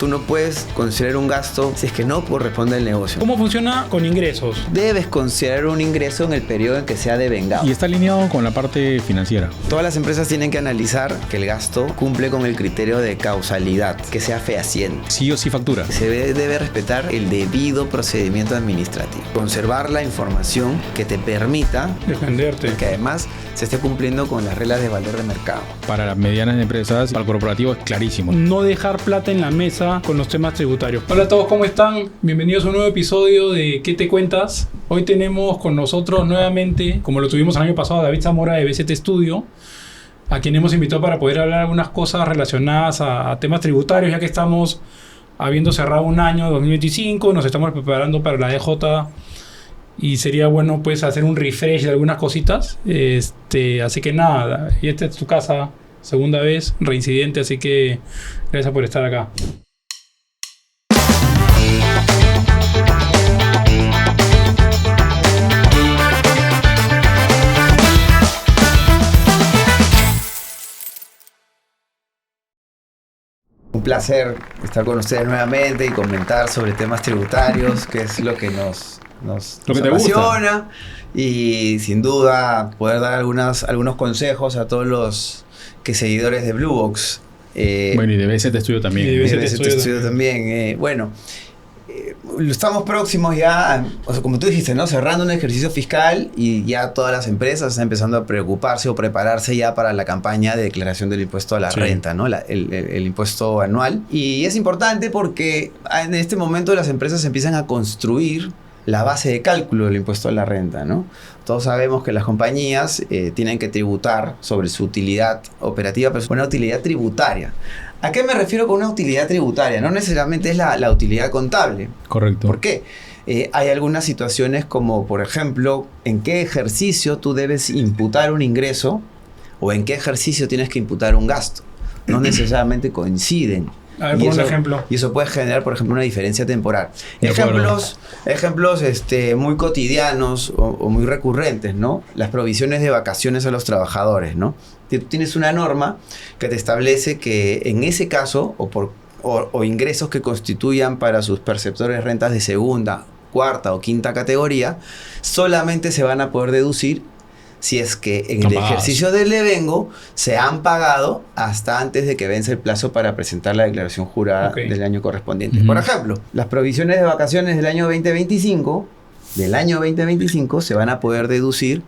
Tú no puedes considerar un gasto si es que no corresponde al negocio. ¿Cómo funciona con ingresos? Debes considerar un ingreso en el periodo en que sea devengado. Y está alineado con la parte financiera. Todas las empresas tienen que analizar que el gasto cumple con el criterio de causalidad, que sea fehaciente. Sí o sí factura. Se debe respetar el debido procedimiento administrativo. Conservar la información que te permita defenderte. Que además se esté cumpliendo con las reglas de valor de mercado. Para las medianas empresas, para el corporativo es clarísimo. No dejar plata en la mesa con los temas tributarios. Hola a todos, ¿cómo están? Bienvenidos a un nuevo episodio de ¿Qué te cuentas? Hoy tenemos con nosotros nuevamente, como lo tuvimos el año pasado, a David Zamora de BCT Studio, a quien hemos invitado para poder hablar algunas cosas relacionadas a temas tributarios, ya que estamos habiendo cerrado un año 2025, nos estamos preparando para la DJ y sería bueno pues hacer un refresh de algunas cositas. Así que nada, y esta es tu casa, segunda vez, reincidente, así que gracias por estar acá. Un placer estar con ustedes nuevamente y comentar sobre temas tributarios, que es lo que nos apasiona. Y sin duda poder dar algunos consejos a todos los seguidores de Blue Box. Bueno, y de BCT Studio también. Y de BCT Studio también. Estamos próximos ya, o sea, como tú dijiste, ¿no? Cerrando un ejercicio fiscal y ya todas las empresas están empezando a preocuparse o prepararse ya para la campaña de declaración del impuesto a la renta, ¿no? El impuesto anual. Y es importante porque en este momento las empresas empiezan a construir la base de cálculo del impuesto a la renta, ¿no? Todos sabemos que las compañías tienen que tributar sobre su utilidad operativa, pero es una utilidad tributaria. ¿A qué me refiero con una utilidad tributaria? No necesariamente es la utilidad contable. Correcto. ¿Por qué? Hay algunas situaciones como, por ejemplo, en qué ejercicio tú debes imputar un ingreso o en qué ejercicio tienes que imputar un gasto. No necesariamente coinciden. A ver, por un ejemplo. Y eso puede generar, por ejemplo, una diferencia temporal. Ejemplos muy cotidianos o muy recurrentes, ¿no? Las provisiones de vacaciones a los trabajadores, ¿no? Tú tienes una norma que te establece que en ese caso, o ingresos que constituyan para sus perceptores rentas de segunda, cuarta o quinta categoría, solamente se van a poder deducir si es que en el ejercicio del devengo se han pagado hasta antes de que vence el plazo para presentar la declaración jurada del año correspondiente. Por ejemplo, las provisiones de vacaciones del año 2025 se van a poder deducir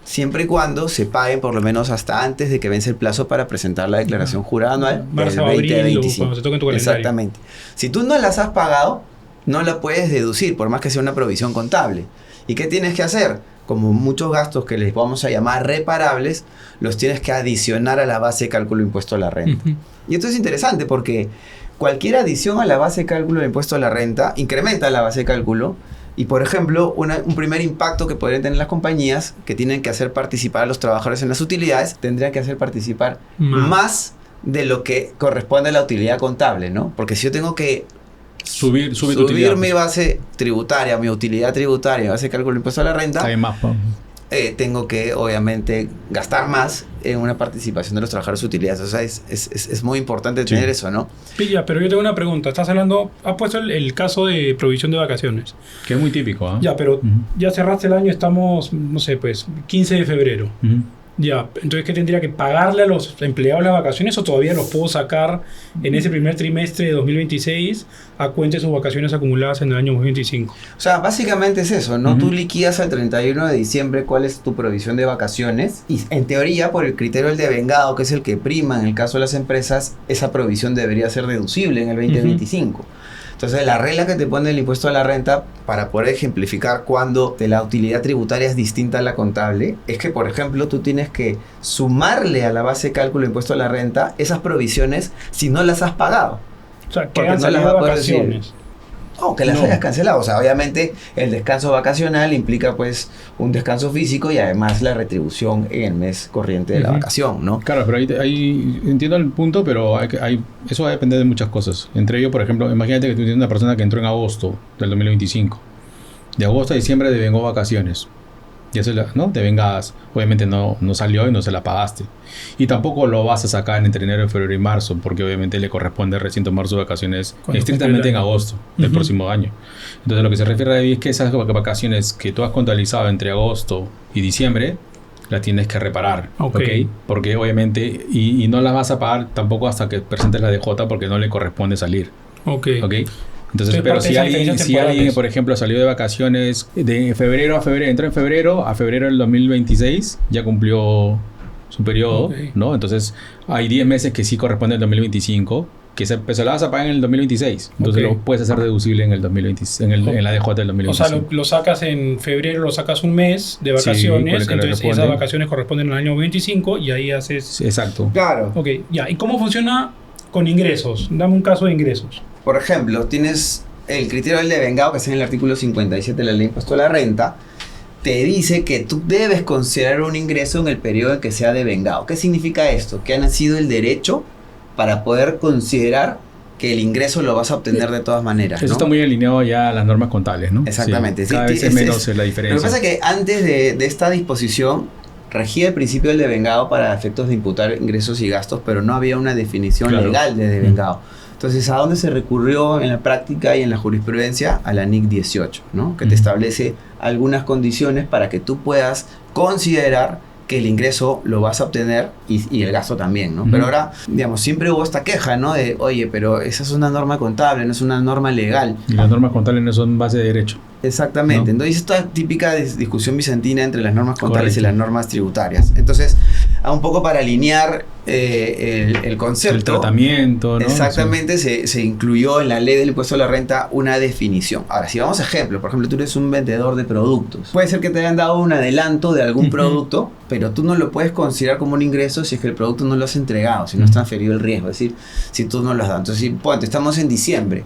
siempre y cuando se paguen por lo menos hasta antes de que vence el plazo para presentar la declaración jurada anual del 2025. Cuando se toque en tu calendario. Exactamente. Si tú no las has pagado, no la puedes deducir, por más que sea una provisión contable. ¿Y qué tienes que hacer? Como muchos gastos que les vamos a llamar reparables, los tienes que adicionar a la base de cálculo de impuesto a la renta. Y esto es interesante porque cualquier adición a la base de cálculo de impuesto a la renta incrementa la base de cálculo. Y, por ejemplo, un primer impacto que podrían tener las compañías que tienen que hacer participar a los trabajadores en las utilidades, tendrían que hacer participar más de lo que corresponde a la utilidad contable, ¿no? Porque si yo tengo que subir mi base tributaria, mi utilidad tributaria, mi base de cálculo de impuesto a la renta, tengo que, obviamente, gastar más en una participación de los trabajadores de utilidades. O sea, es muy importante tener eso, ¿no? Pilla, pero yo tengo una pregunta. Has puesto el caso de provisión de vacaciones. Que es muy típico, ¿eh? Ya, pero ya cerraste el año, estamos, no sé, pues, 15 de febrero. Ya, entonces, ¿qué tendría que pagarle a los empleados las vacaciones o todavía los puedo sacar en ese primer trimestre de 2026 a cuenta de sus vacaciones acumuladas en el año 2025? O sea, básicamente es eso, ¿no? Tú liquidas al 31 de diciembre cuál es tu provisión de vacaciones y, en teoría, por el criterio del devengado, que es el que prima en el caso de las empresas, esa provisión debería ser deducible en el 2025. Entonces, la regla que te pone el impuesto a la renta para poder ejemplificar cuando la utilidad tributaria es distinta a la contable es que, por ejemplo, tú tienes que sumarle a la base de cálculo de impuesto a la renta esas provisiones si no las has pagado. O sea, que han salido de vacaciones. No, que las hayas cancelado. O sea, obviamente el descanso vacacional implica pues un descanso físico y además la retribución en el mes corriente de la vacación, ¿no? Claro, pero ahí entiendo el punto, pero eso va a depender de muchas cosas. Entre ellos, por ejemplo, imagínate que tú tienes una persona que entró en agosto del 2025. De agosto a diciembre devengó vacaciones. Y eso, ¿no? Te vengas, obviamente no salió y no se la pagaste. Y tampoco lo vas a sacar entre enero, febrero y marzo, porque obviamente le corresponde recién tomar sus vacaciones estrictamente en agosto del próximo año. Entonces lo que se refiere a es que esas vacaciones que tú has contabilizado entre agosto y diciembre, las tienes que reparar, ¿ok? Porque obviamente, y no las vas a pagar tampoco hasta que presentes la DJ, porque no le corresponde salir. Ok. Entonces, pero si alguien, por ejemplo, salió de vacaciones de febrero a febrero, entró en febrero del 2026, ya cumplió su periodo, ¿no? Entonces, hay 10 meses que sí corresponde al 2025, que se la vas a pagar en el 2026. Entonces, lo puedes hacer deducible en el 2020, en la DJ del 2025. O sea, lo sacas en febrero, lo sacas un mes de vacaciones, entonces esas vacaciones corresponden al año 25 y ahí haces... Exacto. Claro. Ok, ya. ¿Y cómo funciona con ingresos? Dame un caso de ingresos. Por ejemplo, tienes el criterio del devengado, que está en el artículo 57 de la Ley de Impuesto a la Renta, te dice que tú debes considerar un ingreso en el periodo en que sea devengado. ¿Qué significa esto? Que ha nacido el derecho para poder considerar que el ingreso lo vas a obtener de todas maneras, ¿no? Eso está muy alineado ya a las normas contables, ¿no? Exactamente. Sí, cada vez es menos la diferencia. Lo que pasa es que antes de esta disposición regía el principio del devengado para efectos de imputar ingresos y gastos, pero no había una definición legal de devengado. Entonces, ¿a dónde se recurrió en la práctica y en la jurisprudencia? A la NIC 18, ¿no? Que te establece algunas condiciones para que tú puedas considerar que el ingreso lo vas a obtener y el gasto también, ¿no? Pero ahora, digamos, siempre hubo esta queja, ¿no? De, oye, pero esa es una norma contable, no es una norma legal. Y las normas contables no son base de derecho. Exactamente. ¿No? Entonces, esta típica discusión bizantina entre las normas contables y las normas tributarias. Entonces, un poco para alinear el concepto. El tratamiento, ¿no? Exactamente, se incluyó en la ley del impuesto a la renta una definición. Ahora, si vamos a ejemplo, por ejemplo, tú eres un vendedor de productos. Puede ser que te hayan dado un adelanto de algún producto, pero tú no lo puedes considerar como un ingreso si es que el producto no lo has entregado, si no has transferido el riesgo. Es decir, si tú no lo has dado. Entonces, ponte, estamos en diciembre.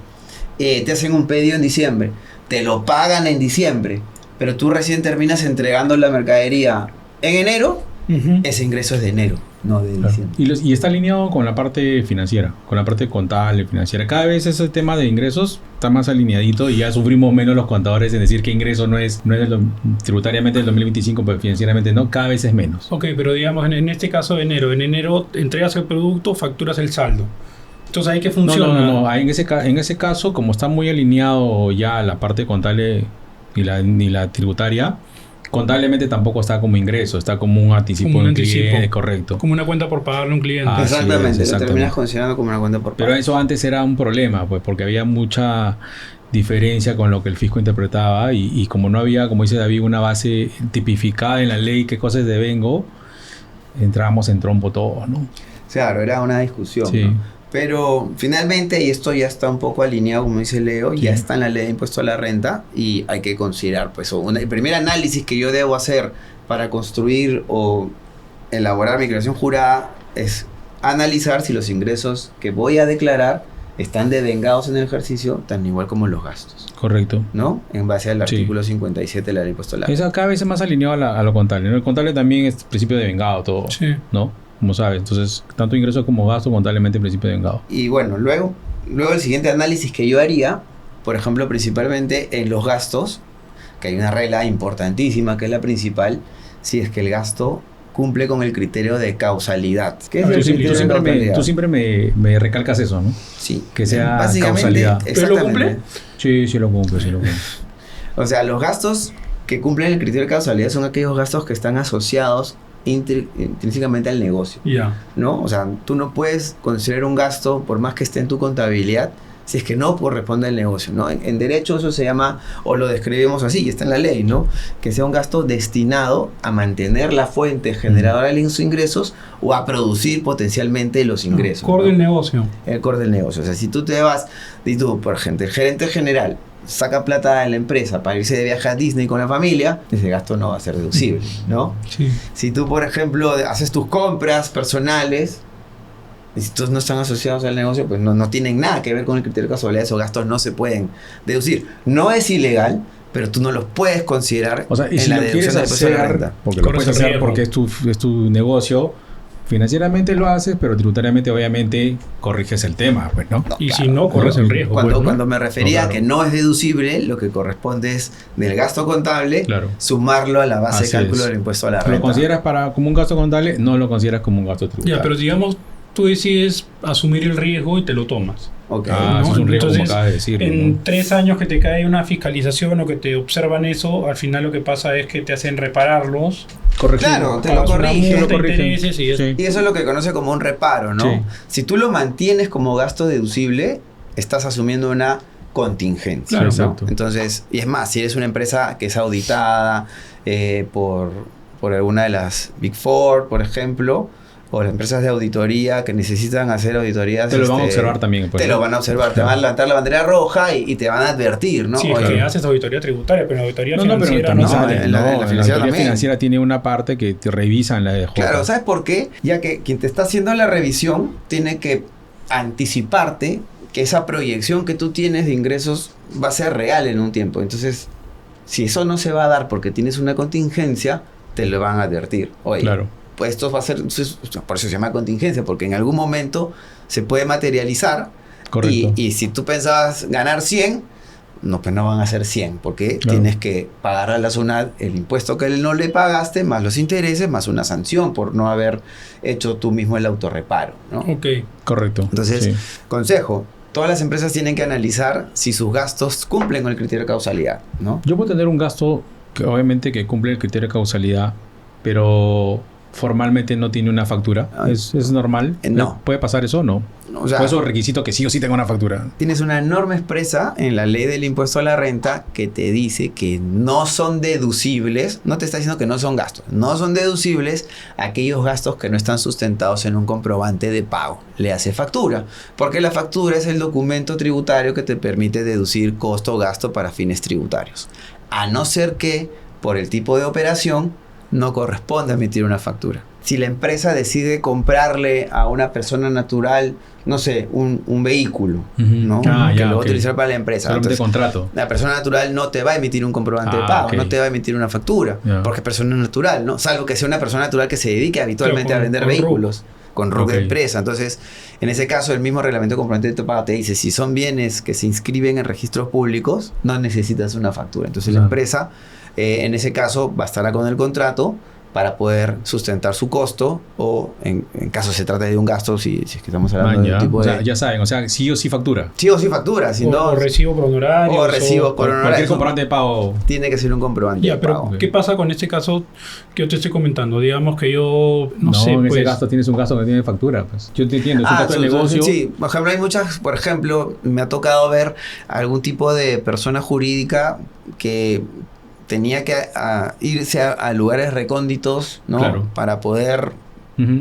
Te hacen un pedido en diciembre. Te lo pagan en diciembre, pero tú recién terminas entregando la mercadería en enero, ese ingreso es de enero, no de diciembre. Y está alineado con la parte financiera, con la parte contable, financiera. Cada vez ese tema de ingresos está más alineadito y ya sufrimos menos los contadores en decir que ingreso no es tributariamente del 2025, pero financieramente no, cada vez es menos. Ok, pero digamos en este caso de enero, en enero entregas el producto, facturas el saldo. Entonces, ¿ahí qué funciona? No. En ese caso, como está muy alineado ya la parte contable y la tributaria, contablemente tampoco está como ingreso, está como un anticipo de un cliente, correcto. Como una cuenta por pagarle a un cliente. Exactamente, lo terminas considerando como una cuenta por pagar. Pero eso antes era un problema, pues, porque había mucha diferencia con lo que el fisco interpretaba y como no había, como dice David, una base tipificada en la ley qué cosas devengo, entrábamos en trompo todos, ¿no? Claro, era una discusión, sí. ¿no? Pero finalmente, y esto ya está un poco alineado, como dice Leo, ya está en la ley de impuesto a la renta y hay que considerar, pues, el primer análisis que yo debo hacer para construir o elaborar mi declaración jurada es analizar si los ingresos que voy a declarar están devengados en el ejercicio, tan igual como los gastos. Correcto. ¿No? En base al artículo 57 de la ley de impuesto a la renta. Eso cada vez es más alineado a lo contable, ¿no? El contable también es principio de devengado todo, ¿no? Como sabes, entonces tanto ingreso como gasto contablemente en principio de devengado. Y bueno, luego el siguiente análisis que yo haría, por ejemplo, principalmente en los gastos, que hay una regla importantísima que es la principal, si es que el gasto cumple con el criterio de causalidad. ¿Qué es el criterio de causalidad? Tú siempre me recalcas eso, ¿no? Sí. Que sea básicamente, causalidad. ¿Pero lo cumple? Sí lo cumple. O sea, los gastos que cumplen el criterio de causalidad son aquellos gastos que están asociados intrínsecamente al negocio, ¿no? O sea, tú no puedes considerar un gasto por más que esté en tu contabilidad si es que no corresponde al negocio, ¿no? En derecho eso se llama, o lo describimos así, y está en la ley, ¿no? Que sea un gasto destinado a mantener la fuente generadora de los ingresos o a producir potencialmente los ingresos. El core del negocio. El core del negocio. O sea, si tú te vas, y tú, por ejemplo, el gerente general saca plata de la empresa para irse de viaje a Disney con la familia, ese gasto no va a ser deducible, ¿no? Sí. Si tú, por ejemplo, haces tus compras personales y si estos no están asociados al negocio, pues no tienen nada que ver con el criterio de causalidad, esos gastos no se pueden deducir. No es ilegal, pero tú no los puedes considerar, o sea, y en si la lo deducción quieres del impuesto a la hacer, renta. porque lo puedes hacer porque es tu negocio, Financieramente lo haces, pero tributariamente obviamente corriges el tema, pues, ¿no? Y si no, corres el riesgo. Cuando me refería a que no es deducible, lo que corresponde es del gasto contable, sumarlo a la base de cálculo del impuesto a la renta. ¿Lo consideras como un gasto contable? No lo consideras como un gasto tributario. Ya, pero digamos, tú decides asumir el riesgo y te lo tomas. Okay. Eso es un riesgo. Entonces, como acabas de decir. En 3 años que te cae una fiscalización o que te observan eso, al final lo que pasa es que te hacen repararlos. Correcto. Claro, te lo corrigen. Y eso es lo que conoce como un reparo, ¿no? Sí. Si tú lo mantienes como gasto deducible, estás asumiendo una contingencia. Claro, ¿no? exacto. Entonces, y es más, si eres una empresa que es auditada por alguna de las Big Four, por ejemplo, o las empresas de auditoría que necesitan hacer auditorías... Te lo van a observar también. Te lo van a observar, te van a levantar la bandera roja y te van a advertir, ¿no? Sí, es que haces auditoría tributaria, pero en auditoría financiera la auditoría financiera tiene una parte que te revisan la de J. Claro, ¿sabes por qué? Ya que quien te está haciendo la revisión tiene que anticiparte que esa proyección que tú tienes de ingresos va a ser real en un tiempo. Entonces, si eso no se va a dar porque tienes una contingencia, te lo van a advertir. Oye, pues esto va a ser, por eso se llama contingencia, porque en algún momento se puede materializar. Correcto. Y si tú pensabas ganar 100, no, pues no van a ser 100, porque tienes que pagar a la SUNAT el impuesto que no le pagaste, más los intereses, más una sanción por no haber hecho tú mismo el autorreparo, ¿no? Ok. Correcto. Entonces, consejo, todas las empresas tienen que analizar si sus gastos cumplen con el criterio de causalidad, ¿no? Yo puedo tener un gasto que obviamente que cumple el criterio de causalidad, pero formalmente no tiene una factura. ¿Es normal? No. ¿Puede pasar eso o no? O sea, ¿O eso es requisito que sí o sí tenga una factura? Tienes una norma expresa en la ley del impuesto a la renta que te dice que no son deducibles, no te está diciendo que no son gastos, no son deducibles aquellos gastos que no están sustentados en un comprobante de pago. Le hace factura, porque la factura es el documento tributario que te permite deducir costo o gasto para fines tributarios. A no ser que, por el tipo de operación, no corresponde emitir una factura. Si la empresa decide comprarle a una persona natural, no sé, un vehículo, ¿no? Que lo va a utilizar para la empresa. Solamente contrato. La persona natural no te va a emitir un comprobante de pago, no te va a emitir una factura, porque es persona natural, ¿no? Salvo que sea una persona natural que se dedique habitualmente a vender vehículos. Con RUC de empresa. Entonces, en ese caso, el mismo reglamento de comprobante de pago te dice, si son bienes que se inscriben en registros públicos, no necesitas una factura. Entonces, la empresa, en ese caso, bastará con el contrato para poder sustentar su costo, o en caso se trate de un gasto, si es que estamos hablando de un tipo de... O sea, ya saben, o sea, sí o sí factura. Sí o sí factura, sin o recibo por honorario. O recibo por honorario. Cualquier comprobante de pago. Tiene que ser un comprobante de pago. Pero ¿qué pasa con este caso que yo te estoy comentando? Digamos que yo, no sé, en pues... ese gasto tienes un gasto que tiene factura, pues. Yo te entiendo, es un gasto de negocio. Sí, por ejemplo, hay muchas, por ejemplo, me ha tocado ver algún tipo de persona jurídica que tenía que irse a lugares recónditos, ¿no? Claro. Para poder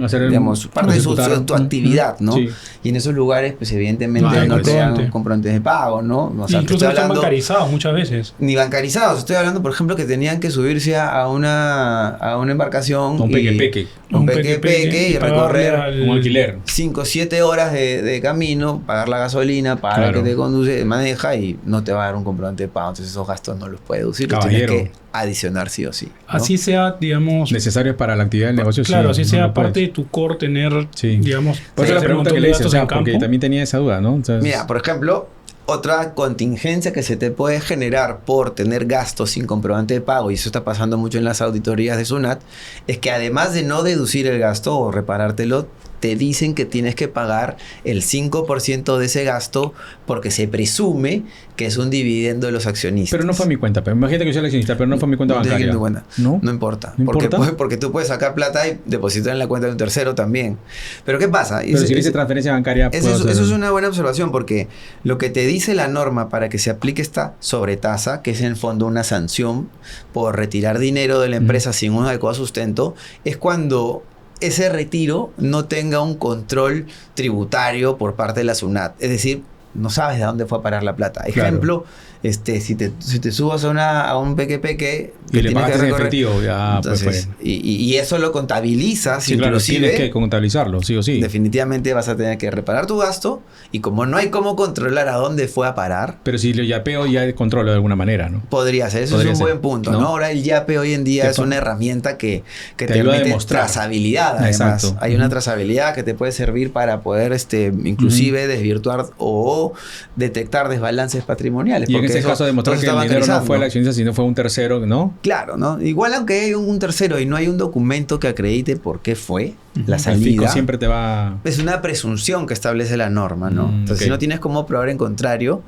hacer digamos, parte de su actividad, ¿no? Sí. Y en esos lugares, pues evidentemente no te dan comprobantes de pago, ¿no? O sea, incluso no están bancarizados muchas veces. Ni bancarizados. Estoy hablando, por ejemplo, que tenían que subirse a una embarcación. Un peque-peque. Un peque-peque y recorrer un alquiler. 5 o 7 horas de camino, pagar la gasolina, pagar que te conduce, maneja y no te va a dar un comprobante de pago. Entonces esos gastos no los puedes deducir. Los tienes que adicionar sí o sí, ¿no? Así sea, digamos... necesarios para la actividad del negocio. Claro, así sea parte de tu core tener, digamos... Por eso la pregunta que le hice, porque también tenía esa duda, ¿no? Entonces... Mira, por ejemplo, otra contingencia que se te puede generar por tener gastos sin comprobante de pago, y eso está pasando mucho en las auditorías de SUNAT, es que además de no deducir el gasto o reparártelo, te dicen que tienes que pagar el 5% de ese gasto porque se presume que es un dividendo de los accionistas. Pero no fue a mi cuenta. Pero imagínate que yo soy el accionista, pero no fue a mi cuenta bancaria. ¿No? No importa. ¿No importa? Porque tú puedes sacar plata y depositar en la cuenta de un tercero también. Pero ¿qué pasa? Pero si le hice transferencia bancaria... Eso es una buena observación, porque lo que te dice la norma para que se aplique esta sobretasa, que es en el fondo una sanción por retirar dinero de la empresa sin un adecuado sustento, es cuando ese retiro no tenga un control tributario por parte de la SUNAT. Es decir, no sabes de dónde fue a parar la plata. Ejemplo, si te subas a un peque y le pagaste en efectivo, ya entonces, pues. Y eso lo contabilizas, sí, claro, tienes que contabilizarlo, sí o sí. Definitivamente vas a tener que reparar tu gasto, y como no hay cómo controlar a dónde fue a parar. Pero si lo yapeo, ya controlo de alguna manera, ¿no? Podría ser, eso es un buen punto, ¿no? Ahora el yape hoy en día es una herramienta que te permite trazabilidad, además. Exacto. Hay una trazabilidad que te puede servir para poder inclusive desvirtuar o detectar desbalances patrimoniales. Y en ese caso demostrar que el dinero no fue el accionista, sino fue un tercero, ¿no? Claro, ¿no? Igual aunque hay un tercero y no hay un documento que acredite por qué fue la salida. El fisco siempre te va... Es una presunción que establece la norma, ¿no? Entonces, si no tienes cómo probar en contrario,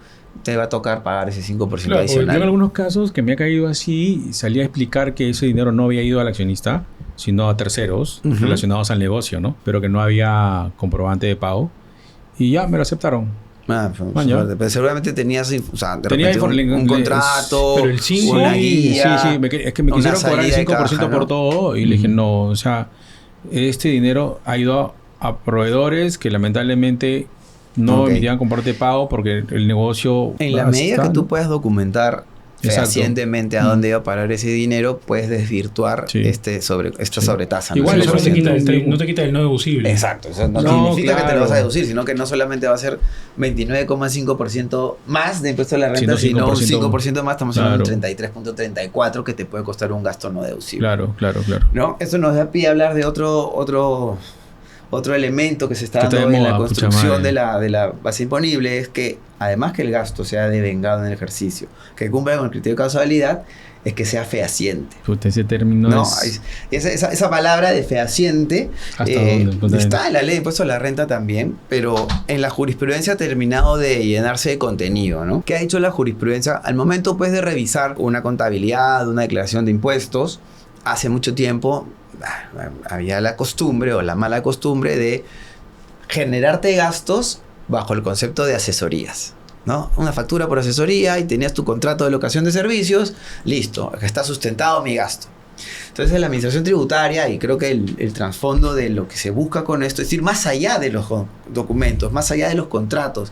te va a tocar pagar ese 5% adicional. Yo en algunos casos que me ha caído así, salí a explicar que ese dinero no había ido al accionista, sino a terceros relacionados al negocio, ¿no? Pero que no había comprobante de pago. Y ya me lo aceptaron. Pero seguramente tenías, o sea, de repente un contrato, pero el 5, una guía, sí, es que me quisieron cobrar el 5% por todo y le dije, no, o sea, este dinero ha ido a proveedores que lamentablemente no emitían comprobante de pago porque el negocio... En la medida que tú puedas documentar fehacientemente a dónde iba a parar ese dinero, puedes desvirtuar esta sobretasa. Igual eso no te quita el no deducible. Exacto. Eso no significa que te lo vas a deducir, sino que no solamente va a ser 29,5% más de impuesto a la renta, sino un 5% más. Estamos hablando de un 33.34 que te puede costar un gasto no deducible. Claro. ¿No? Esto nos da pie a hablar de otro elemento que se está dando en la construcción de la base imponible, es que además que el gasto sea devengado en el ejercicio, que cumpla con el criterio de causalidad, es que sea fehaciente. Ese término esa palabra de fehaciente está en la ley de impuesto a la renta también, pero en la jurisprudencia ha terminado de llenarse de contenido, ¿no? ¿Qué ha hecho la jurisprudencia? Al momento pues de revisar una contabilidad, una declaración de impuestos, hace mucho tiempo había la costumbre o la mala costumbre de generarte gastos bajo el concepto de asesorías, ¿no? Una factura por asesoría y tenías tu contrato de locación de servicios, listo, está sustentado mi gasto. Entonces la administración tributaria, y creo que el trasfondo de lo que se busca con esto, es ir más allá de los documentos, más allá de los contratos.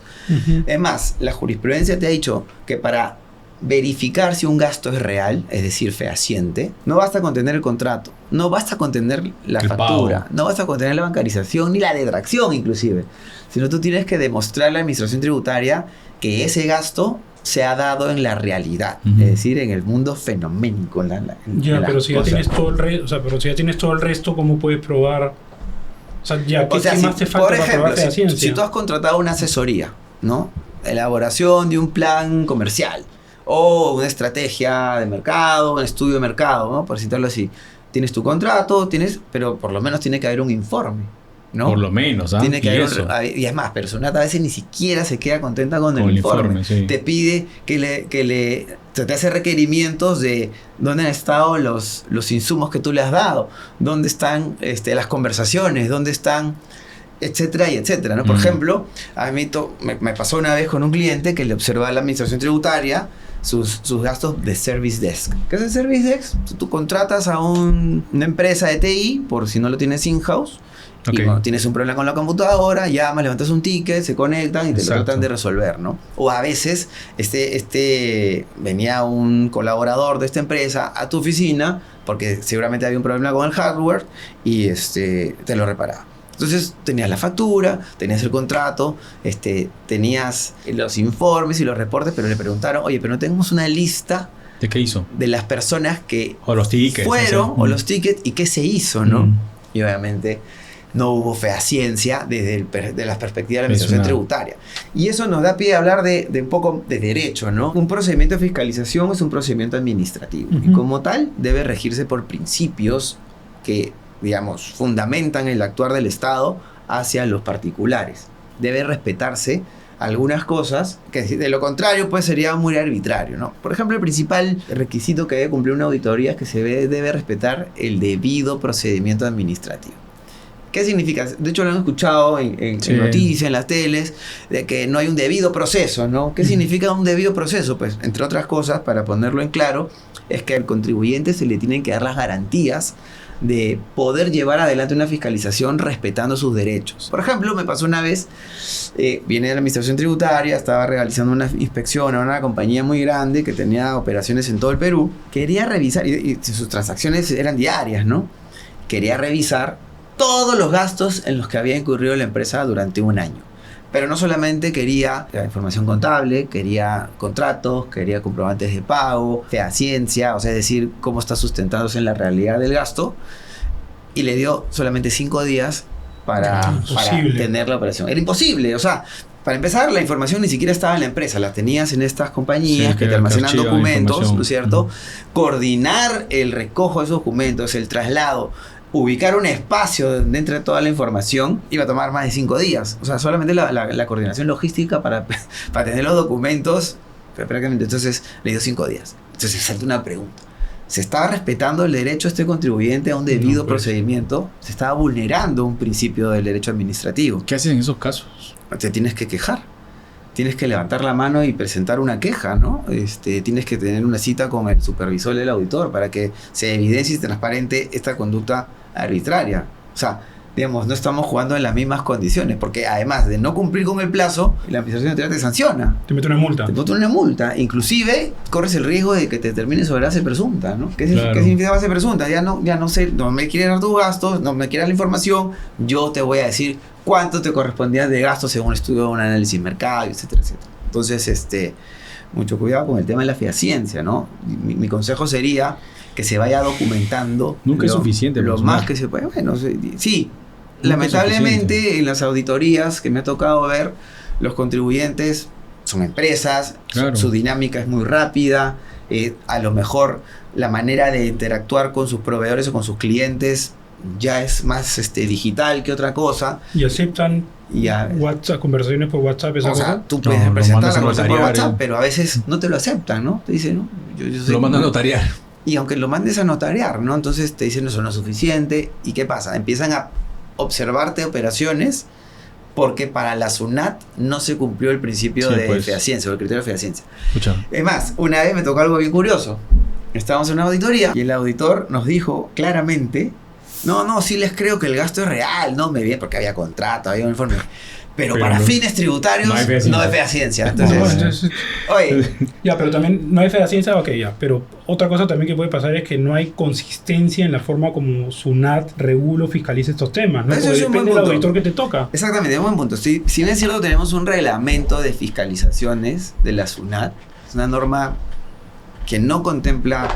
Es más, la jurisprudencia te ha dicho que para verificar si un gasto es real, es decir, fehaciente, no basta con tener el contrato, no basta con tener la factura, no basta con tener la bancarización ni la detracción inclusive, sino tú tienes que demostrar a la administración tributaria que ese gasto se ha dado en la realidad, es decir, en el mundo fenoménico. Pero si ya tienes todo el resto, ¿cómo puedes probar? ¿Qué más te falta para probar fehaciencia? Si tú has contratado una asesoría, ¿no? Elaboración de un plan comercial, o una estrategia de mercado, un estudio de mercado, ¿no? Por citarlo así. Tienes tu contrato, pero por lo menos tiene que haber un informe, ¿no? Por lo menos, Tiene que y es más, personal a veces ni siquiera se queda contenta con el informe. Te pide te hace requerimientos de dónde han estado los insumos que tú le has dado, dónde están las conversaciones, dónde están, etcétera y etcétera, ¿no? Por ejemplo, a mí me pasó una vez con un cliente que le observaba a la administración tributaria sus gastos de service desk. ¿Qué es el service desk? Tú contratas a una empresa de TI, por si no lo tienes in-house, y cuando tienes un problema con la computadora, llamas, levantas un ticket, se conectan y te lo tratan de resolver, ¿no? O a veces venía un colaborador de esta empresa a tu oficina porque seguramente había un problema con el hardware y te lo reparaba. Entonces tenías la factura, tenías el contrato, tenías los informes y los reportes, pero le preguntaron, oye, pero no tenemos una lista ¿de qué hizo? De las personas que o los tickets, fueron, o los tickets, y qué se hizo, ¿no? Y obviamente no hubo fehaciencia desde la perspectiva de la administración tributaria. Y eso nos da pie a hablar de un poco de derecho, ¿no? Un procedimiento de fiscalización es un procedimiento administrativo y como tal debe regirse por principios que, digamos, fundamentan el actuar del Estado hacia los particulares. Debe respetarse algunas cosas que de lo contrario pues sería muy arbitrario, ¿no? Por ejemplo, el principal requisito que debe cumplir una auditoría es que se debe respetar el debido procedimiento administrativo. ¿Qué significa? De hecho, lo han escuchado en noticias, en las teles, de que no hay un debido proceso, ¿no? ¿Qué significa un debido proceso? Pues, entre otras cosas, para ponerlo en claro, es que al contribuyente se le tienen que dar las garantías de poder llevar adelante una fiscalización respetando sus derechos. Por ejemplo, me pasó una vez, viene de la administración tributaria, estaba realizando una inspección a una compañía muy grande que tenía operaciones en todo el Perú, quería revisar, y sus transacciones eran diarias, ¿no? Quería revisar todos los gastos en los que había incurrido la empresa durante un año. Pero no solamente quería la información contable, quería contratos, quería comprobantes de pago, fehaciencia, o sea, es decir, cómo está sustentándose en la realidad del gasto. Y le dio solamente 5 días para tener la operación. Era imposible, o sea, para empezar, la información ni siquiera estaba en la empresa, la tenías en estas compañías que te almacenan documentos, ¿no es cierto? Coordinar el recojo de esos documentos, el traslado, ubicar un espacio donde entre toda la información iba a tomar más de 5 días. O sea, solamente la coordinación logística para tener los documentos, prácticamente, entonces le dio 5 días. Entonces salta una pregunta. ¿Se estaba respetando el derecho de este contribuyente a un debido procedimiento? ¿Se estaba vulnerando un principio del derecho administrativo? ¿Qué haces en esos casos? Te tienes que quejar. Tienes que levantar la mano y presentar una queja, ¿no? Tienes que tener una cita con el supervisor del auditor para que se evidencie y transparente esta conducta arbitraria. O sea, digamos, no estamos jugando en las mismas condiciones, porque además de no cumplir con el plazo, la administración tributaria te sanciona. Te mete una multa. Te mete una multa. Inclusive, corres el riesgo de que te termine sobre base presunta, ¿no? ¿Qué significa base presunta? Ya no sé, no me quieres dar tus gastos, no me quieres la información, yo te voy a decir cuánto te correspondía de gastos según un estudio, un análisis de mercado, etcétera, etcétera. Entonces, mucho cuidado con el tema de la fehaciencia, ¿no? Mi consejo sería que se vaya documentando. Nunca es suficiente. Lo más que se puede. Bueno, sí. Lamentablemente, en las auditorías que me ha tocado ver, los contribuyentes son empresas, claro. Su dinámica es muy rápida, a lo mejor la manera de interactuar con sus proveedores o con sus clientes ya es más digital que otra cosa. Y aceptan WhatsApp, conversaciones por WhatsApp, esa cosa. Sea, tú puedes presentar la conversación por WhatsApp, pero a veces no te lo aceptan, ¿no? Te dicen, ¿no? Yo lo mandan a notariar. Y aunque lo mandes a notariar, ¿no? Entonces te dicen eso no es suficiente. ¿Y qué pasa? Empiezan a observarte operaciones porque para la SUNAT no se cumplió el principio de fehaciencia o el criterio de fehaciencia. Es más, una vez me tocó algo bien curioso. Estábamos en una auditoría y el auditor nos dijo claramente: no, sí les creo que el gasto es real, no me viene porque había contrato, había un informe. Pero para fines tributarios no hay fehaciencia. Entonces, oye. Ya, pero también no hay fehaciencia, ok, ya. Pero otra cosa también que puede pasar es que no hay consistencia en la forma como SUNAT regula o fiscaliza estos temas, ¿no? Eso depende del auditor que te toca. Exactamente, es un buen punto. Si bien es cierto, tenemos un reglamento de fiscalizaciones de la SUNAT, es una norma que no contempla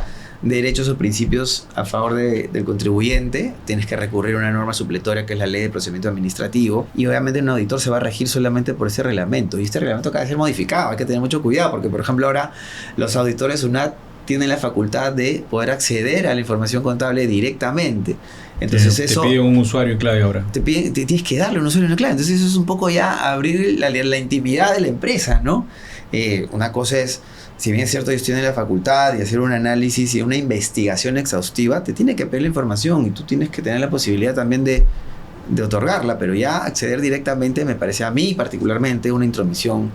derechos o principios a favor del contribuyente. Tienes que recurrir a una norma supletoria que es la ley de procedimiento administrativo, y obviamente un auditor se va a regir solamente por ese reglamento, y este reglamento acaba de ser modificado. Hay que tener mucho cuidado porque, por ejemplo, ahora los auditores SUNAT tienen la facultad de poder acceder a la información contable directamente. Entonces te pide un usuario y clave ahora. Tienes que darle un usuario y una clave. Entonces eso es un poco ya abrir la intimidad de la empresa, ¿no? Una cosa es, si bien es cierto, ellos tienen la facultad de hacer un análisis y una investigación exhaustiva, te tiene que pedir la información y tú tienes que tener la posibilidad también de otorgarla, pero ya acceder directamente me parece a mí particularmente una intromisión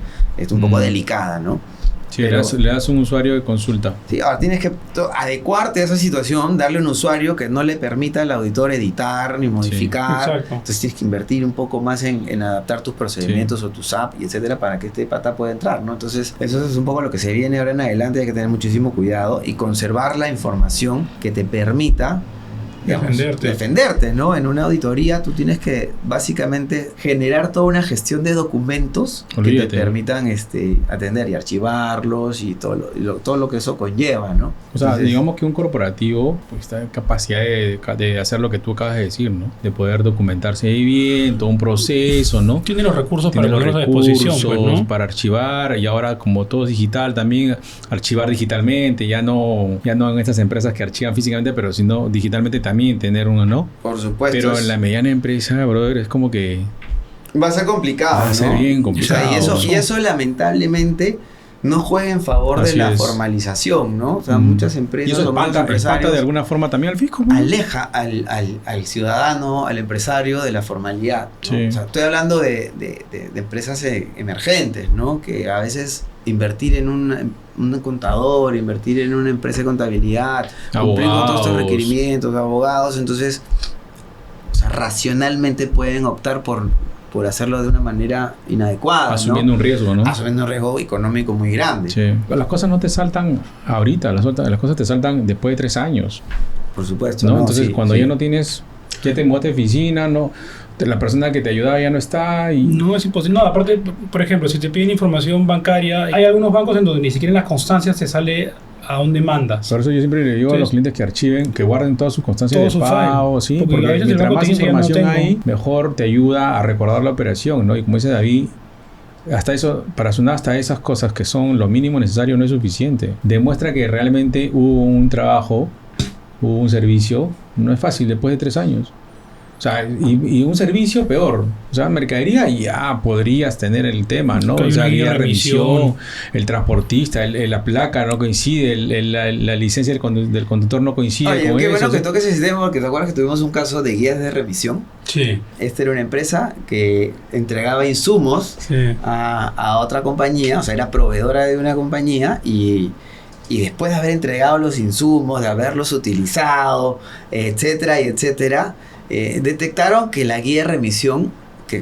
un poco delicada, ¿no? Sí, pero le das un usuario de consulta. Sí, ahora tienes que adecuarte a esa situación, darle un usuario que no le permita al auditor editar ni modificar. Sí, entonces tienes que invertir un poco más en adaptar tus procedimientos o tu SAP y etcétera para que este pata pueda entrar, ¿no? Entonces eso es un poco lo que se viene ahora en adelante. Hay que tener muchísimo cuidado y conservar la información que te permita, digamos, defenderte, ¿no? En una auditoría tú tienes que básicamente generar toda una gestión de documentos que te permitan atender y archivarlos y todo lo que eso conlleva, ¿no? O sea, digamos que un corporativo pues está en capacidad de hacer lo que tú acabas de decir, ¿no? De poder documentarse bien, todo un proceso, ¿no? Tiene los recursos para ponerlos a disposición, pues, ¿no? Para archivar, y ahora como todo es digital también, archivar digitalmente, ya no en estas empresas que archivan físicamente, pero sino digitalmente también tener uno, ¿no? Por supuesto. Pero en la mediana empresa, brother, es como que va a ser complicado, va a ser bien complicado. O sea, y eso lamentablemente no juegue en favor de Así la es. formalización, ¿no? O sea, muchas Y empresas eso o muchos espanta empresarios de alguna forma también al fisco, ¿no? aleja al ciudadano, al empresario de la formalidad, ¿no? Sí. O sea, estoy hablando de empresas emergentes, ¿no? Que a veces invertir en un contador, invertir en una empresa de contabilidad, cumplir con todos estos Abogados. requerimientos, abogados, entonces, o sea, racionalmente pueden optar por hacerlo de una manera inadecuada, Asumiendo ¿no? un riesgo, ¿no? Asumiendo un riesgo económico muy grande. Sí. Las cosas no te saltan ahorita, las cosas te saltan después de 3 años, Por supuesto. ¿no? ¿no? Entonces, Sí, cuando sí. ya no tienes, ya te mudaste de oficina, no, la persona que te ayudaba ya no está y... No es imposible. No, aparte, por ejemplo, si te piden información bancaria, hay algunos bancos en donde ni siquiera en las constancias te sale a dónde mandas. Por eso yo siempre le digo a Sí. los clientes que archiven, que guarden todas sus constancias Todo su de pago, file. ¿sí? Porque a Porque veces el mientras banco más te dice, ya no información tengo. hay, mejor te ayuda a recordar la operación, ¿no? Y como dice David, hasta eso, para sonar hasta esas cosas que son lo mínimo necesario no es suficiente. Demuestra que realmente hubo un trabajo, hubo un servicio, no es fácil después de 3 años. O sea, y un servicio peor. O sea, mercadería ya podrías tener el tema, ¿no? Que hay O sea, una guía de guía de revisión, revisión. el transportista, la placa no coincide, la licencia del conductor no coincide Oye, con qué eso. bueno o que sea, toques ese tema porque te acuerdas que tuvimos un caso de guías de revisión. Sí, Esta era una empresa que entregaba insumos sí. a otra compañía, o sea, era proveedora de una compañía y después de haber entregado los insumos, de haberlos utilizado, etcétera, y etcétera, detectaron que la guía de remisión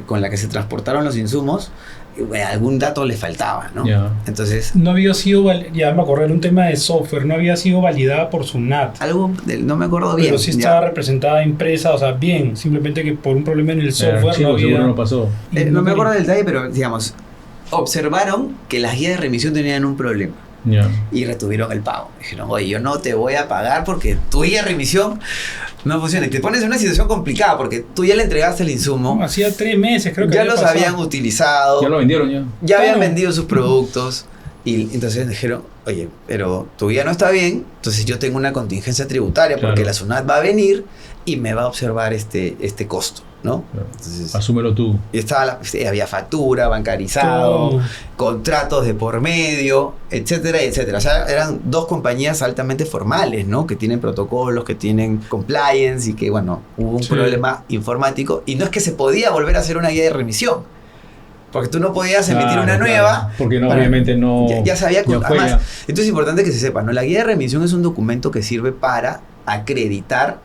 con la que se transportaron los insumos, algún dato le faltaba, ¿no? Ya. Entonces, No había sido, ya me acordé, era un tema de software, no había sido validada por SUNAT. no me acuerdo bien. Pero sí ya. estaba representada impresa, o sea, bien, simplemente que por un problema en el el software archivo no había... seguro no pasó. No me acuerdo del detalle, pero digamos, observaron que las guías de remisión tenían un problema. Ya. Y retuvieron el pago. Dijeron, oye, yo no te voy a pagar porque tu guía de remisión no funciona. Y te pones en una situación complicada porque tú ya le entregaste el insumo, Hacía 3 meses, creo que ya había los pasado. habían utilizado, Ya lo vendieron ya. ya habían Claro. vendido sus productos. Y entonces dijeron, oye, pero tu guía no está bien, entonces yo tengo una contingencia tributaria porque Claro. la SUNAT va a venir y me va a observar este costo, ¿no? Claro. Entonces, Asúmelo tú. y había factura, bancarizado, Todo. contratos de por medio, etcétera, etcétera. O sea, eran 2 compañías altamente formales, ¿no? Que tienen protocolos, que tienen compliance y que, bueno, hubo un Sí. problema informático. Y no es que se podía volver a hacer una guía de remisión. Porque tú no podías emitir Claro, una claro. nueva. Porque no, para- obviamente no. Ya se había... ya fue, Además, ya. esto es importante que se sepa, ¿no? La guía de remisión es un documento que sirve para acreditar,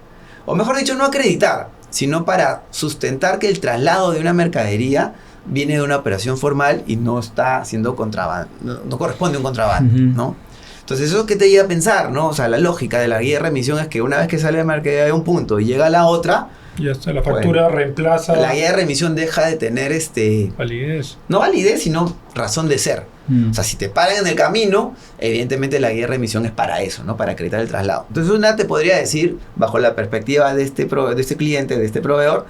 o mejor dicho, no acreditar, sino para sustentar que el traslado de una mercadería viene de una operación formal y no está siendo contrabando, no corresponde a un contrabando, Ujú. ¿no? Entonces, ¿eso qué te lleva a pensar, no? O sea, la lógica de la guía de remisión es que una vez que sale la mercadería de un punto y llega a la otra, Ya está, la factura reemplaza la guía de remisión deja de tener validez. no validez, sino razón de ser. O sea, si te paran en el camino, evidentemente la guía de remisión es para eso, ¿no? Para acreditar el traslado. Entonces, una te podría decir, bajo la perspectiva de este cliente, de este proveedor,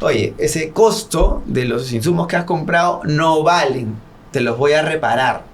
oye, ese costo de los insumos que has comprado no valen, te los voy a reparar.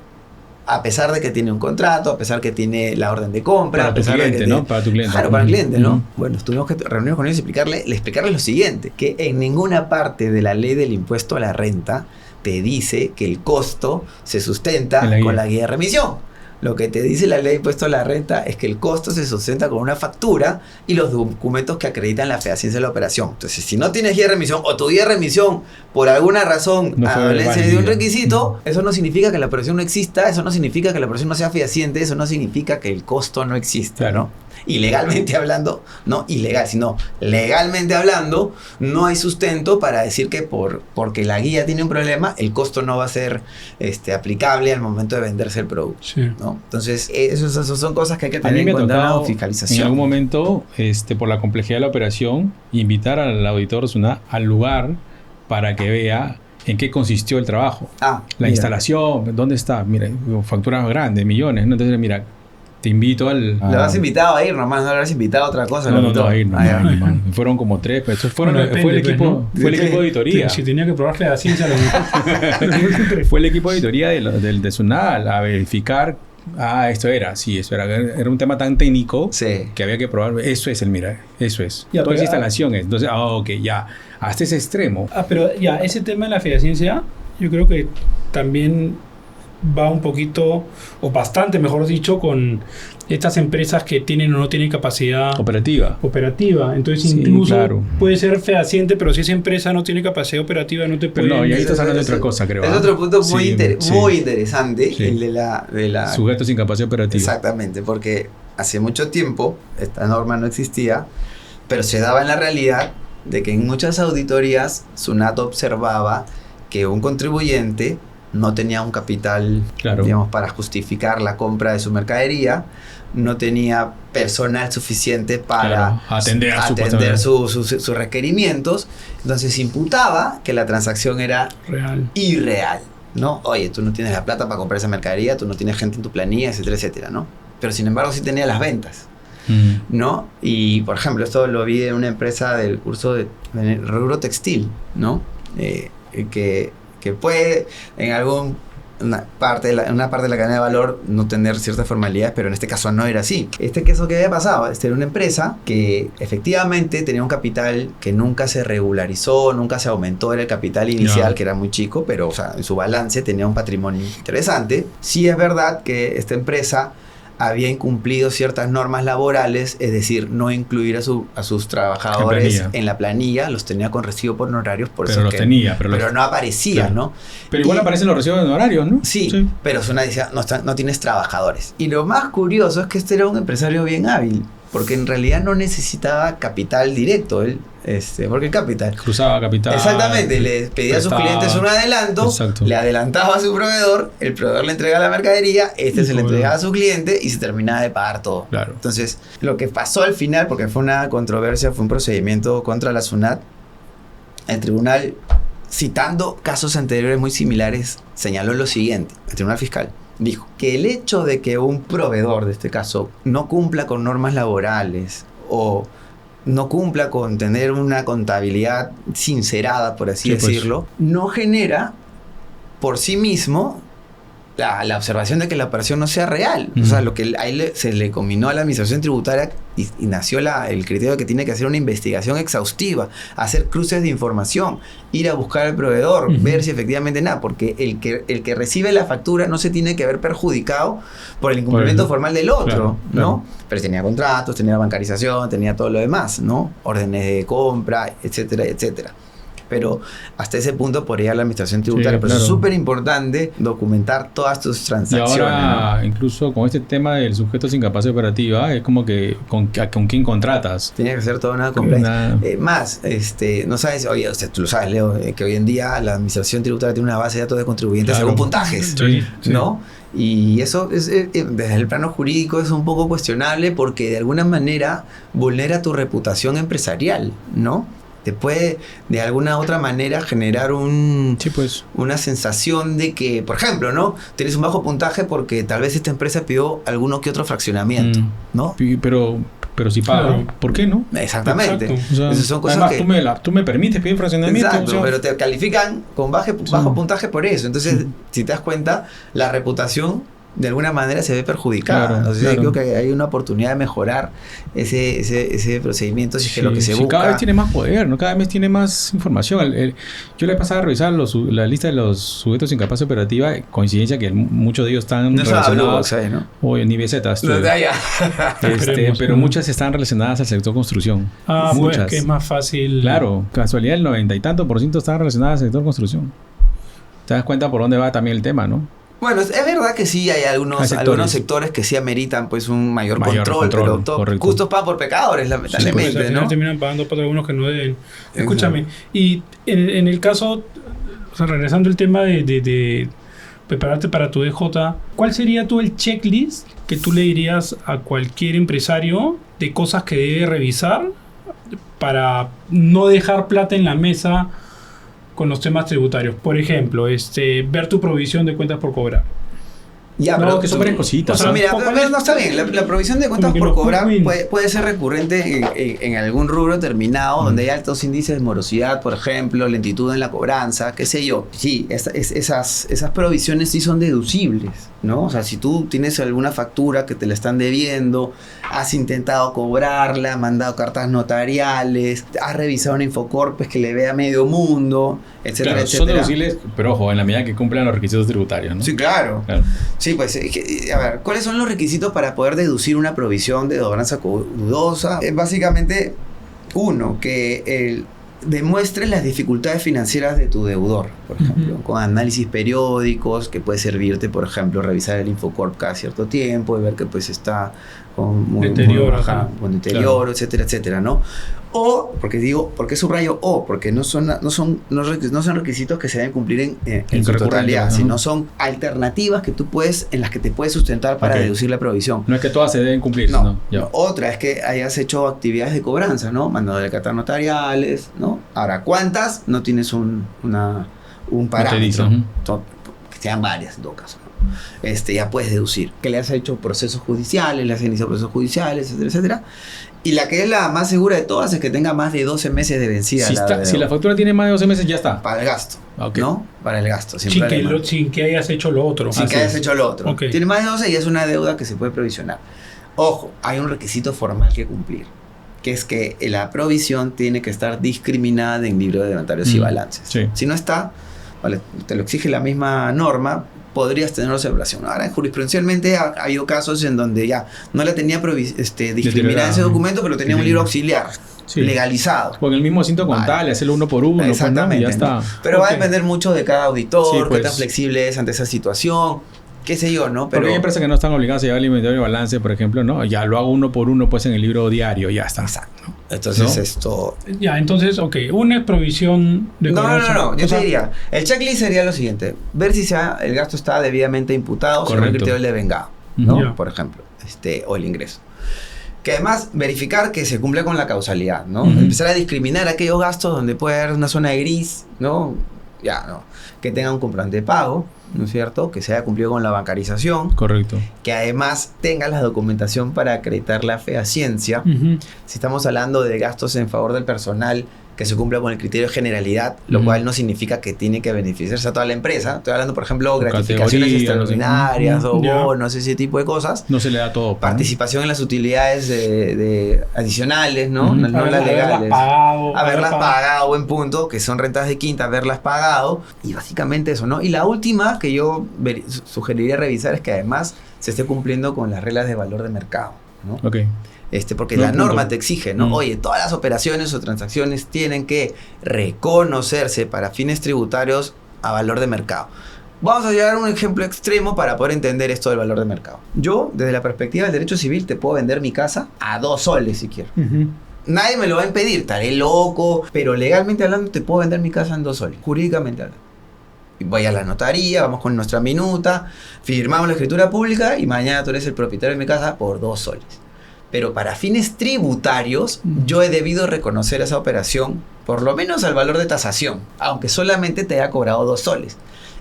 A pesar de que tiene un contrato, a pesar que tiene la orden de compra, Para a tu pesar de que cliente, tiene- ¿no? Para tu cliente. Claro, para el cliente, ¿no? Ujú. Bueno, tuvimos que reunirnos con ellos y explicarles lo siguiente, que en ninguna parte de la ley del impuesto a la renta te dice que el costo se sustenta En la guía. con la guía de remisión. Lo que te dice la ley de impuesto a la renta es que el costo se sustenta con una factura y los documentos que acreditan la fehaciencia de la operación. Entonces, si no tienes guía de remisión o tu guía de remisión por alguna razón No fue adolece de un válida. requisito, eso no significa que la operación no exista, eso no significa que la operación no sea fehaciente, eso no significa que el costo no exista, Claro. ¿no? Y legalmente hablando, no ilegal, sino legalmente hablando, no hay sustento para decir que porque la guía tiene un problema, el costo no va a ser aplicable al momento de venderse el producto, Sí. ¿no? Entonces, esas son cosas que hay que A tener mí en me ha cuenta en la tocado fiscalización. en algún momento, por la complejidad de la operación, invitar al auditor SUNAT al lugar para que vea en qué consistió el trabajo. La La instalación, ¿dónde está? Mira, facturas grandes, millones, ¿no? Entonces, mira, te invito al... ¿Le has invitado a ir nomás? ¿No le has invitado a otra cosa? No, locutor? ahí no, Ah, ya. no, man. Fueron como 3, pero eso Bueno, fue el depende, equipo, pues, fue el ¿no? equipo de auditoría. Si tenía que probarle la ciencia, lo Fue el equipo de auditoría de SUNAT a verificar, esto era, sí, eso era un tema tan técnico Sí. que había que probar, eso es el mira, eso es. Ya, Toda pero- esa instalación es. Entonces, ok, ya, hasta ese extremo. Pero ya, ese tema de la fehaciencia, yo creo que también va un poquito, o bastante mejor dicho, con estas empresas que tienen o no tienen capacidad operativa. Entonces Sí, incluso claro. puede ser fehaciente, pero si esa empresa no tiene capacidad operativa no te puede... Pero no, y ahí estás hablando de otra cosa, creo. Es ¿ah? otro punto muy, Sí, sí. muy interesante, Sí. el de la... Sujetos sin capacidad operativa. Exactamente, porque hace mucho tiempo esta norma no existía, pero se daba en la realidad de que en muchas auditorías SUNAT observaba que un contribuyente no tenía un capital, Claro. digamos, para justificar la compra de su mercadería, no tenía personal suficiente para Claro, atender atender sus requerimientos, entonces imputaba que la transacción era Real. irreal, ¿no? Oye, tú no tienes la plata para comprar esa mercadería, tú no tienes gente en tu planilla, etcétera, etcétera, ¿no? Pero sin embargo sí tenía las ventas, ¿no? Y, por ejemplo, esto lo vi en una empresa del curso de rubro textil, ¿no? Que puede en una parte de la cadena de valor no tener ciertas formalidades, pero en este caso no era así. Caso que había pasado, era una empresa que efectivamente tenía un capital que nunca se regularizó, nunca se aumentó, era el capital inicial, No. que era muy chico, pero o sea, en su balance tenía un patrimonio interesante. Sí es verdad que esta empresa había incumplido ciertas normas laborales, es decir, no incluir a sus trabajadores en la planilla, los tenía con recibo por honorarios, por Pero eso los tenía, pero no aparecía, claro. ¿no? Pero igual Y- aparecen los recibos de honorarios, ¿no? Sí, pero SUNAT decía, no tienes trabajadores. Y lo más curioso es que este era un empresario bien hábil, porque en realidad no necesitaba capital directo, él, porque el capital... Cruzaba capital. Exactamente, le pedía a sus prestaba. clientes un adelanto, Exacto. le adelantaba a su proveedor, el proveedor le entregaba la mercadería, se le entregaba a su cliente y se terminaba de pagar todo. Claro. Entonces, lo que pasó al final, porque fue una controversia, fue un procedimiento contra la SUNAT, el tribunal, citando casos anteriores muy similares, señaló lo siguiente, el tribunal fiscal dijo que el hecho de que un proveedor, de este caso, no cumpla con normas laborales o no cumpla con tener una contabilidad sincerada, por así Sí, pues. decirlo, no genera por sí mismo la observación de que la operación no sea real. O sea, lo que ahí se le combinó a la administración tributaria y nació el criterio de que tiene que hacer una investigación exhaustiva, hacer cruces de información, ir a buscar al proveedor, ver si efectivamente nada, porque el que recibe la factura no se tiene que ver perjudicado por el incumplimiento formal del otro, claro, ¿no? claro. Pero tenía contratos, tenía bancarización, tenía todo lo demás, ¿no? Órdenes de compra, etcétera, etcétera. Pero hasta ese punto podría ir la administración tributaria. Sí, pero es claro. súper importante documentar todas tus Y transacciones. ahora, ¿no? incluso con este tema del sujeto sin capacidad operativa, es como que con quién contratas. Tiene que ser toda una compliance. Una- Más, no sabes, oye, tú lo sabes, Leo, que hoy en día la administración tributaria tiene una base de datos de contribuyentes Claro. según puntajes, Sí, sí. ¿no? Y eso es, desde el plano jurídico es un poco cuestionable porque de alguna manera vulnera tu reputación empresarial, ¿no? Te puede de alguna otra manera generar Sí, pues. una sensación de que, por ejemplo, ¿no? Tienes un bajo puntaje porque tal vez esta empresa pidió alguno que otro fraccionamiento, ¿no? Pero si paga, Claro. ¿por qué no? Exactamente. Exacto. O sea, Esas son cosas además, que... tú me permites pedir fraccionamiento. Exacto, o sea, pero te califican con bajo puntaje por eso. Entonces, si te das cuenta, la reputación de alguna manera se ve perjudicada. Claro, Entonces, claro. creo que hay una oportunidad de mejorar ese procedimiento si es que lo que se busca... Cada vez tiene más poder, ¿no? Cada vez tiene más información. Yo le he pasado a revisar la lista de los sujetos sin capacidad operativa, coincidencia que muchos de ellos están No es relacionados... ¿no? Oye, ni BZ estuve. No, ya. Esperemos. Pero muchas están relacionadas al sector construcción. Pues muchas. que es más fácil. Claro, casualidad, el 90 y tanto % están relacionadas al sector construcción. Te das cuenta por dónde va también el tema, ¿no? Bueno, es verdad que sí hay Hay algunos sectores que sí ameritan pues un mayor control, pero correcto. justos pagan por pecadores, Sí, pues, lamentablemente, al final ¿no? terminan pagando por algunos que no deben. Escúchame, y en el caso, o sea, regresando al tema de prepararte para tu DJ, ¿cuál sería tú el checklist que tú le dirías a cualquier empresario de cosas que debe revisar para no dejar plata en la mesa con los temas tributarios? Por ejemplo, ver tu provisión de cuentas por cobrar. Ya, No, pero que son varias cositas. O sea, ¿ah? mira, pero no está bien. La provisión de cuentas Como que por los cobrar quick wins. puede ser recurrente en algún rubro determinado donde hay altos índices de morosidad, por ejemplo, lentitud en la cobranza, qué sé yo. Sí, esas provisiones sí son deducibles, ¿no? O sea, si tú tienes alguna factura que te la están debiendo, has intentado cobrarla, mandado cartas notariales, has revisado una Infocorp que le vea a medio mundo, etcétera, Claro, etcétera. son deducibles, pero ojo, en la medida que cumplan los requisitos tributarios, ¿no? Sí, claro. Claro. Sí, pues, a ver, ¿cuáles son los requisitos para poder deducir una provisión de gobernanza dudosa? Básicamente, uno, que demuestre las dificultades financieras de tu deudor, por ejemplo, con análisis periódicos, que puede servirte, por ejemplo, revisar el Infocorp cada cierto tiempo y ver que pues está con Deterioro, con deterioro, etcétera, etcétera, ¿no? O, ¿por qué subrayo o? Porque no son requisitos que se deben cumplir en su totalidad, sino son alternativas que tú puedes, en las que te puedes sustentar para deducir la provisión. No es que todas se deben cumplir, No. Ya. Otra es que hayas hecho actividades de cobranza, ¿no? Mandado de cartas notariales, ¿no? Ahora, ¿cuántas? No tienes un parámetro. Que sean varias en todo caso, ¿no? Ya puedes deducir. Que le has hecho procesos judiciales, le has iniciado procesos judiciales, etcétera, etcétera. Y la que es la más segura de todas es que tenga más de 12 meses de vencida. Si la factura tiene más de 12 meses, ya está. Para el gasto, ¿no? Para el gasto. Sin que hayas hecho lo otro. Sin que hayas hecho lo otro. Okay. Tiene más de 12 y es una deuda que se puede provisionar. Ojo, hay un requisito formal que cumplir, que es que la provisión tiene que estar discriminada en libro de inventarios y balances. Sí. Si no está, vale, te lo exige la misma norma, podrías tener observación. Ahora, jurisprudencialmente ha habido casos en donde ya no la tenía discriminada ese documento, pero tenía un libro auxiliar legalizado. Con el mismo asiento contable, hacerlo uno por uno. Exactamente. Pues, ¿no? Ya está. Pero va a depender mucho de cada auditor, pues, qué tan flexible es ante esa situación, qué sé yo, ¿no? Pero porque hay empresas que no están obligadas a llevar el inventario y balance, por ejemplo, ¿no? Ya lo hago uno por uno, pues en el libro diario, ya está. Exacto. Entonces, ¿no? esto... Ya, entonces, una es provisión de cobranza. No. Yo te diría, el checklist sería lo siguiente: ver si el gasto está debidamente imputado según el criterio del devengado, ¿no? Ya. Por ejemplo, o el ingreso. Que además, verificar que se cumple con la causalidad, ¿no? Empezar a discriminar aquellos gastos donde puede haber una zona de gris, ¿no? Que tenga un comprobante de pago, ¿no es cierto? Que se haya cumplido con la bancarización. Correcto. Que además tenga la documentación para acreditar la fehaciencia. Si estamos hablando de gastos en favor del personal, que se cumpla con el criterio de generalidad, lo cual no significa que tiene que beneficiarse a toda la empresa. Estoy hablando, por ejemplo, gratificaciones extraordinarias o bonos, ese tipo de cosas. No se le da todo. Participación en las utilidades adicionales, ¿no? No las legales. Haberlas pagado, buen punto, que son rentas de quinta, haberlas pagado. Y básicamente eso, ¿no? Y la última que yo sugeriría revisar es que además se esté cumpliendo con las reglas de valor de mercado, ¿no? Ok. Porque la norma te exige, ¿no? Oye, todas las operaciones o transacciones tienen que reconocerse para fines tributarios a valor de mercado. Vamos a llegar a un ejemplo extremo para poder entender esto del valor de mercado. Yo, desde la perspectiva del derecho civil, te puedo vender mi casa a 2 soles si quiero. Nadie me lo va a impedir, estaré loco, pero legalmente hablando te puedo vender mi casa en 2 soles, jurídicamente hablando. Voy a la notaría, vamos con nuestra minuta, firmamos la escritura pública y mañana tú eres el propietario de mi casa por 2 soles. Pero para fines tributarios, yo he debido reconocer esa operación, por lo menos al valor de tasación, aunque solamente te haya cobrado 2 soles.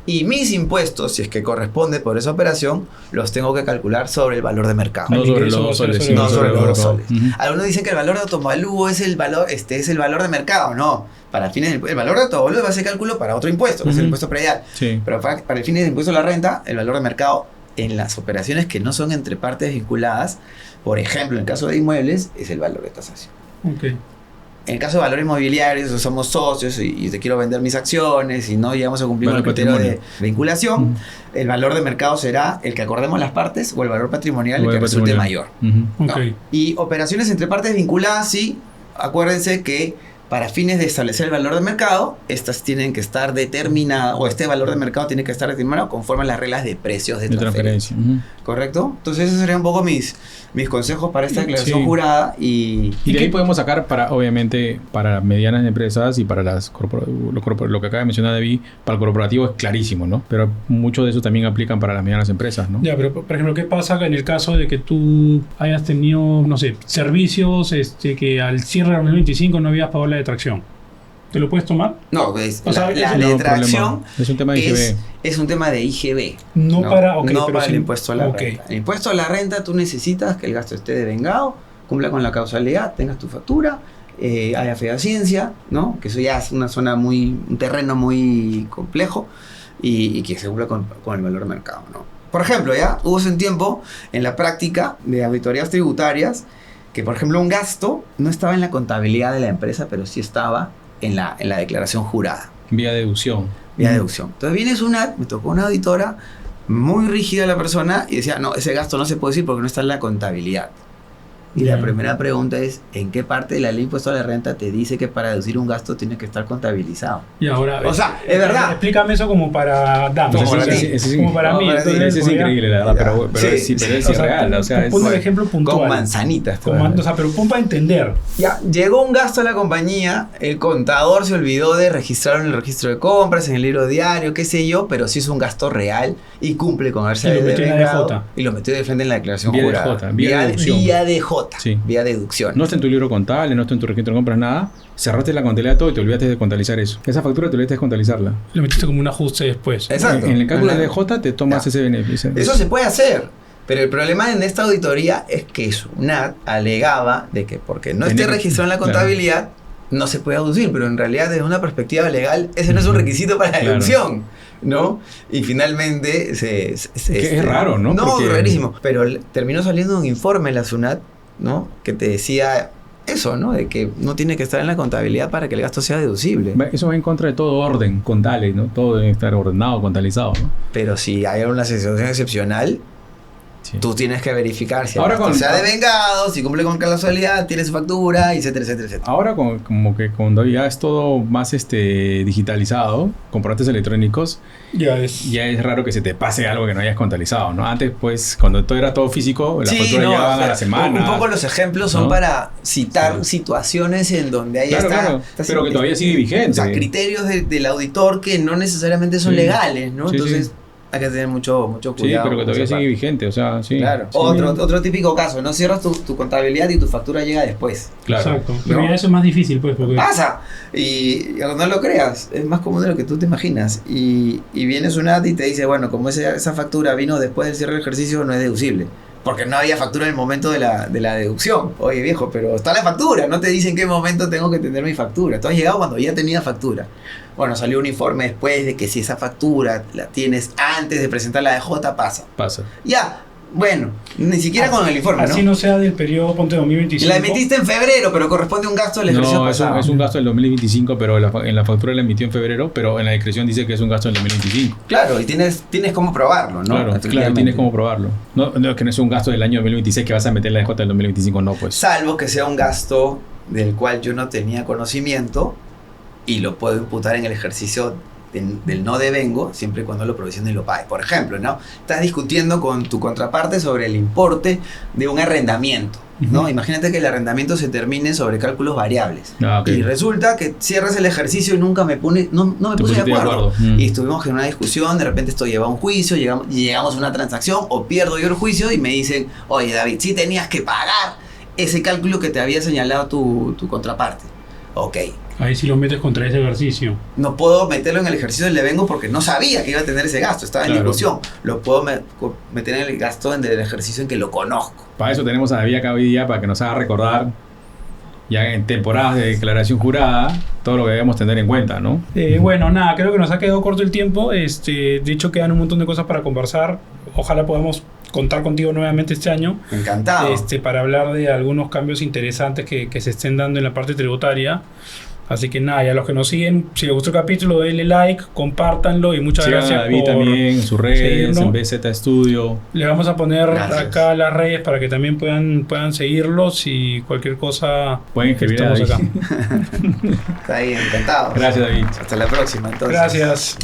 Y mis impuestos, si es que corresponde por esa operación, los tengo que calcular sobre el valor de mercado. No sobre los 2 soles. No sobre los 2 soles. Algunos dicen que el valor de autovalúo es el valor de mercado. No. Para fines el valor de autovalúo va a ser cálculo para otro impuesto, que es el impuesto predial. Sí. Pero para el fines del impuesto a la renta, el valor de mercado en las operaciones que no son entre partes vinculadas, por ejemplo, en el caso de inmuebles, es el valor de tasación. Okay. En el caso de valores mobiliarios, somos socios y te quiero vender mis acciones y no llegamos a cumplir con el criterio de vinculación, el valor de mercado será el que acordemos las partes o el valor patrimonial el que resulte mayor. ¿No? Y operaciones entre partes vinculadas, sí, acuérdense que para fines de establecer el valor de mercado, estas tienen que estar determinadas, o este valor de mercado tiene que estar determinado conforme a las reglas de precios de transferencia. ¿Correcto? Entonces esos serían un poco mis consejos para esta declaración jurada. Y de ahí podemos sacar, obviamente, para medianas empresas y para lo que acaba de mencionar David, para el corporativo es clarísimo, ¿no? Pero mucho de eso también aplican para las medianas empresas, ¿no? Ya, pero por ejemplo, ¿qué pasa en el caso de que tú hayas tenido, no sé, servicios que al cierre de 2025 no habías pagado la detracción? ¿Te lo puedes tomar? No, la detracción es un tema de IGB. Es un tema de IGB. No para el impuesto a la renta. El impuesto a la renta tú necesitas que el gasto esté devengado, cumpla con la causalidad, tengas tu factura, haya fehaciencia, ¿no? Que eso ya es un terreno muy complejo y que se cumpla con el valor de mercado, ¿no? Por ejemplo, ya hubo un tiempo en la práctica de auditorías tributarias que, por ejemplo, un gasto no estaba en la contabilidad de la empresa, pero sí estaba en la declaración jurada. Vía deducción. Vía deducción. Entonces viene SUNAT, me tocó una auditora muy rígida la persona y decía, no, ese gasto no se puede decir porque no está en la contabilidad. Y la primera pregunta es, ¿en qué parte de la ley de impuesto a la renta te dice que para deducir un gasto tiene que estar contabilizado? Y ahora, o sea, es verdad. Explícame eso como para Damos. Como para ti. Como para mí. Eso es increíble, la verdad, pero es irreal. O sea, pon un ejemplo puntual. Con manzanitas. O sea, pero pon para entender. Ya, llegó un gasto a la compañía, el contador se olvidó de registrarlo en el registro de compras, en el libro diario, qué sé yo, pero sí es un gasto real y cumple con haberse devengado. Y lo metió de frente en la declaración jurada. Vía DJ. Sí. Vía deducción. No está en tu libro contable, no está en tu registro de compras, nada. Cerraste la contabilidad todo y te olvidaste de contabilizar eso. Esa factura te olvidaste de contabilizarla. Lo metiste como un ajuste después. Exacto. En el cálculo de DJ te tomas ese beneficio. Eso se puede hacer. Pero el problema en esta auditoría es que SUNAT alegaba de que porque no esté registrado en la contabilidad, no se puede deducir. Pero en realidad, desde una perspectiva legal, ese no es un requisito para la deducción. ¿No? Y finalmente es raro, ¿no? No, rarísimo. Pero terminó saliendo un informe en la SUNAT, ¿no? Que te decía eso, ¿no? De que no tiene que estar en la contabilidad para que el gasto sea deducible. Eso va en contra de todo orden contable, ¿no? Todo debe estar ordenado, contabilizado, ¿no? Pero si hay una situación excepcional, sí, tú tienes que verificar si ahora se ha devengado, si cumple con casualidad, tiene su factura, etcétera, etcétera, etcétera. Ahora como que cuando ya es todo más digitalizado, comprobantes electrónicos, ya es raro que se te pase algo que no hayas contabilizado, ¿no? Antes, pues, cuando todo era todo físico, las facturas llegaban a la semana. Un poco los ejemplos son, ¿no?, para citar situaciones en donde hay pero que todavía sigue vigente. O sea, criterios del auditor que no necesariamente son legales, ¿no? Entonces hay que tener mucho cuidado. Sí, pero que todavía sigue vigente, o sea, sí. Claro. Sí. Otro típico caso, no cierras tu contabilidad y tu factura llega después. Claro. Exacto. Pero ya eso es más difícil, pues. Porque... Pasa. Y no lo creas, es más común de lo que tú te imaginas. Y viene SUNAT y te dice, bueno, como esa factura vino después del cierre del ejercicio, no es deducible. Porque no había factura en el momento de la deducción. Oye, viejo, pero está la factura. No te dicen en qué momento tengo que tener mi factura. Tú has llegado cuando ya tenía factura. Bueno, salió un informe después de que si esa factura la tienes antes de presentar la DJ, pasa. Ya, bueno, ni siquiera con el informe, así no sea del periodo, ponte 2025. La emitiste en febrero, pero corresponde a un gasto del ejercicio pasado. No, es un gasto del 2025, pero en la factura la emitió en febrero, pero en la descripción dice que es un gasto del 2025. Claro, y tienes cómo probarlo, ¿no? Claro, tienes cómo probarlo. No, que no es un gasto del año 2026 que vas a meter la DJ del 2025, no, pues. Salvo que sea un gasto del cual yo no tenía conocimiento y lo puedo imputar en el ejercicio del no devengo, siempre y cuando lo provisione y lo pague. Por ejemplo, ¿no? Estás discutiendo con tu contraparte sobre el importe de un arrendamiento, ¿no? Imagínate que el arrendamiento se termine sobre cálculos variables. Okay. Y resulta que cierras el ejercicio y nunca me puse de acuerdo. Y estuvimos en una discusión, de repente esto lleva a un juicio, llegamos a una transacción, o pierdo yo el juicio y me dicen, oye, David, sí tenías que pagar ese cálculo que te había señalado tu contraparte. Ok. Ahí sí lo metes contra ese ejercicio. No puedo meterlo en el ejercicio del devengo porque no sabía que iba a tener ese gasto, estaba en discusión. Lo puedo meter en el gasto en el ejercicio en que lo conozco. Para eso tenemos a David acá hoy día, para que nos haga recordar, ya en temporadas de declaración jurada, todo lo que debemos tener en cuenta, ¿no? Bueno, nada, creo que nos ha quedado corto el tiempo. De hecho, quedan un montón de cosas para conversar. Ojalá podamos contar contigo nuevamente este año. Encantado. Para hablar de algunos cambios interesantes que se estén dando en la parte tributaria. Así que nada, y a los que nos siguen, si les gustó el capítulo, denle like, compártanlo y muchas gracias a David por también en sus redes, seguirnos. En BZ Studio. Le vamos a poner acá las redes para que también puedan seguirlos y cualquier cosa. Pueden escribir a David. Está ahí, encantado. Gracias, David. Hasta la próxima, entonces. Gracias.